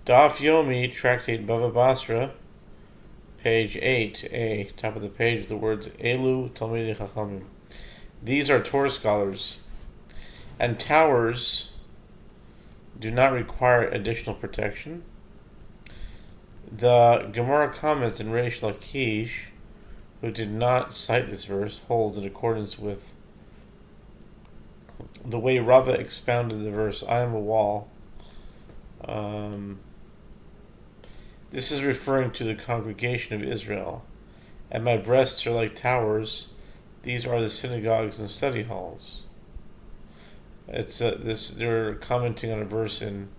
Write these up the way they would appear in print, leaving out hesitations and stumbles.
Daf Yomi, Tractate Bava Batra, page 8a, top of the page, the words Elu Talmidei Chachamim. These are Torah scholars, and towers do not require additional protection. The Gemara comments in Reish Lakish, who did not cite this verse, holds in accordance with the way Rava expounded the verse, I am a wall. This is referring to the congregation of Israel. And my breasts are like towers. These are the synagogues and study halls. They're commenting on a verse in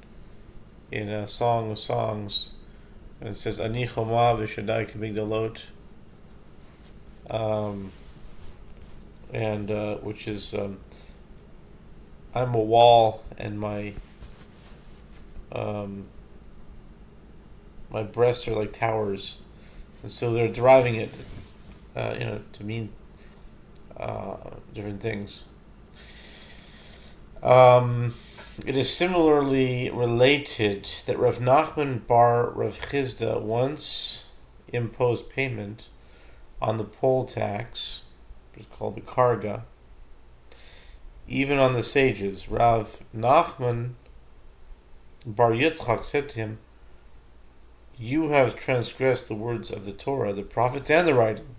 a Song of Songs, and it says Ani Choma v'Shaddai K'migdalot, which is I'm a wall and my breasts are like towers, and so they're deriving it, to mean different things. It is similarly related that Rav Nachman bar Rav Chizda once imposed payment on the poll tax, which is called the karga, even on the sages. Rav Nachman bar Yitzchak said to him, "You have transgressed the words of the Torah, the prophets, and the writings.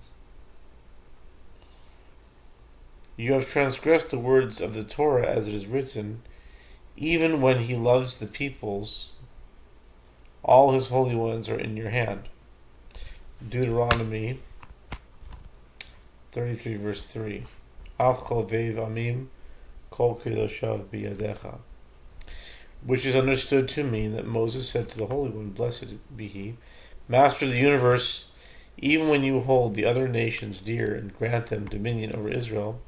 You have transgressed the words of the Torah as it is written, even when he loves the peoples, all his holy ones are in your hand." Deuteronomy 33 verse 3. Av kol veiv amim kol kedoshav biyadecha. Which is understood to mean that Moses said to the Holy One, blessed be he, Master of the universe, even when you hold the other nations dear and grant them dominion over Israel,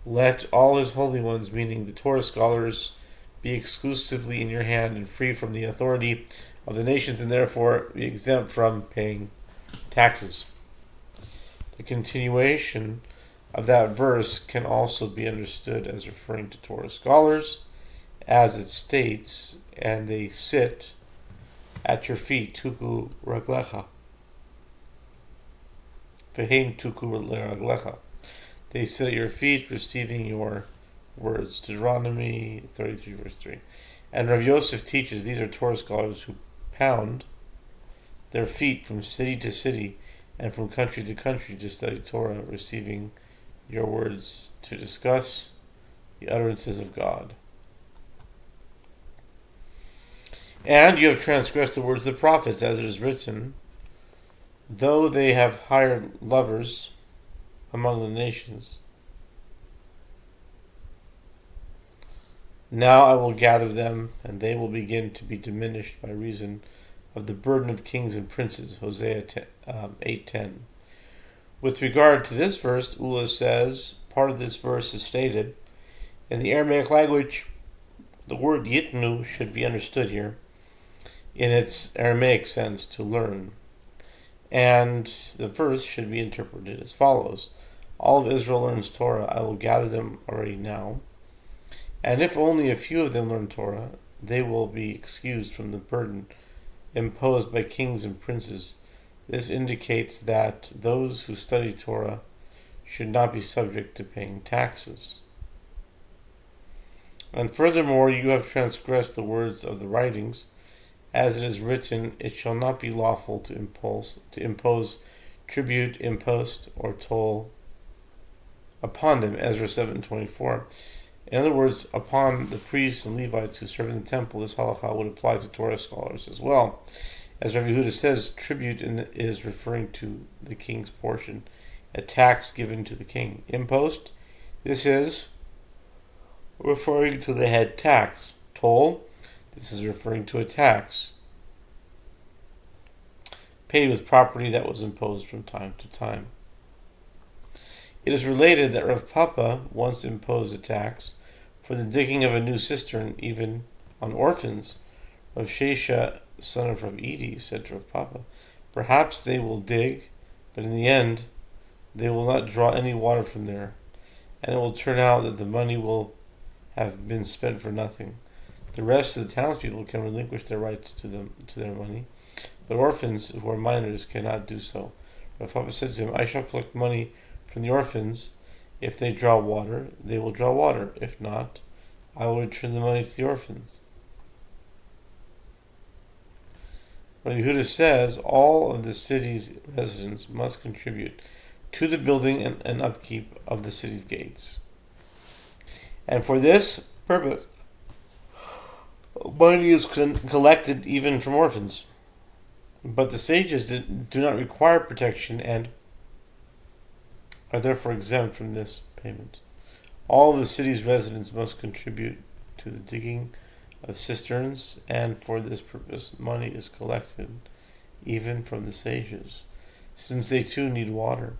let all his holy ones, meaning the Torah scholars, be exclusively in your hand and free from the authority of the nations, and therefore be exempt from paying taxes. The continuation of that verse can also be understood as referring to Torah scholars, as it states, and they sit at your feet, tuku raglecha. Veheim tuku leraglecha. They sit at your feet, receiving your words. Deuteronomy 33 verse 3. And Rav Yosef teaches these are Torah scholars who pound their feet from city to city and from country to country to study Torah, receiving your words to discuss the utterances of God. And you have transgressed the words of the prophets, as it is written, though they have hired lovers among the nations, now I will gather them, and they will begin to be diminished by reason of the burden of kings and princes. Hosea 8:10. With regard to this verse, Ula says, part of this verse is stated, in the Aramaic language, the word yitnu should be understood here in its Aramaic sense, to learn. And the verse should be interpreted as follows. All of Israel learns Torah, I will gather them already now. And if only a few of them learn Torah, they will be excused from the burden imposed by kings and princes. This indicates that those who study Torah should not be subject to paying taxes. And furthermore, you have transgressed the words of the writings, as it is written, it shall not be lawful to impose tribute, impost, or toll upon them. Ezra 7:24. In other words, upon the priests and Levites who serve in the temple, this halakha would apply to Torah scholars as well. As Rabbi Yehuda says, tribute is referring to the king's portion, a tax given to the king. Impost, this is referring to the head tax. Toll, this is referring to a tax paid with property that was imposed from time to time. It is related that Rav Papa once imposed a tax for the digging of a new cistern, even on orphans. Rav Shesha, son of Rav Edi, said to Rav Papa, perhaps they will dig, but in the end they will not draw any water from there, and it will turn out that the money will have been spent for nothing. The rest of the townspeople can relinquish their rights to their money, but orphans who are minors cannot do so. Rav Papa said to him, I shall collect money from the orphans. If they draw water, they will draw water. If not, I will return the money to the orphans. Rabbi Yehuda says all of the city's residents must contribute to the building and upkeep of the city's gates. And for this purpose, money is collected even from orphans. But the sages do not require protection and are therefore exempt from this payment. All the city's residents must contribute to the digging of cisterns, and for this purpose money is collected even from the sages, since they too need water.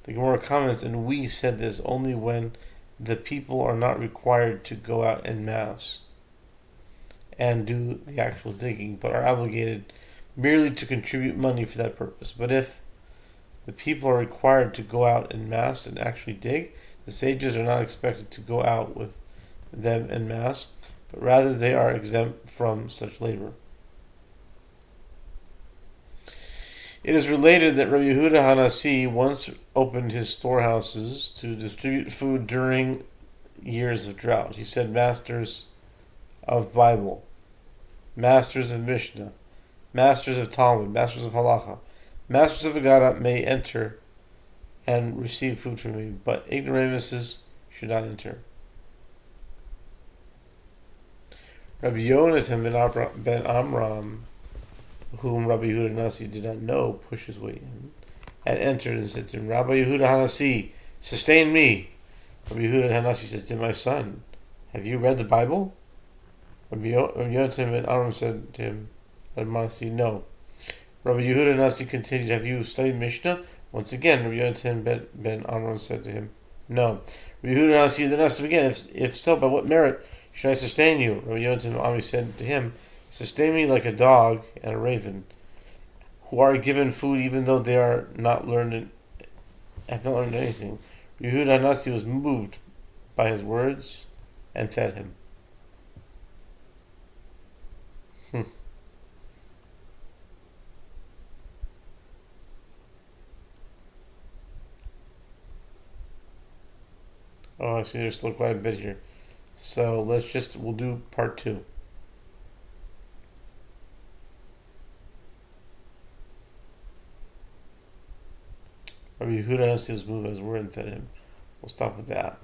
The Gemara comments, and we said this only when the people are not required to go out en masse and do the actual digging, but are obligated merely to contribute money for that purpose. But if the people are required to go out en masse and actually dig, the sages are not expected to go out with them en masse, but rather they are exempt from such labor. It is related that Rabbi Yehuda Hanasi once opened his storehouses to distribute food during years of drought. He said, masters of Bible, masters of Mishnah, masters of Talmud, masters of Halacha, masters of Agada may enter and receive food from me, but ignoramuses should not enter. Rabbi Yonatan ben Amram, whom Rabbi Yehuda Hanasi did not know, pushed his way in and entered and said to him, Rabbi Yehuda Hanasi, sustain me. Rabbi Yehuda Hanasi said to him, my son, have you read the Bible? Rabbi Yonatan ben Amram said to him, Hanasi, no. Rabbi Yehuda Hanasi continued, have you studied Mishnah? Once again, Rabbi Yonatan ben Amram said to him, no. Rabbi Yehuda Hanasi then asked him again, if so, by what merit should I sustain you? Rabbi Yonatan ben Amram said to him, sustain me like a dog and a raven, who are given food even though they are have not learned anything. Yehuda Hanasi was moved by his words and fed him. Oh, I see there's still quite a bit here. So we'll do part 2. Rabbi Yehuda Hanasi was moved by his word and fed him. We'll stop with that.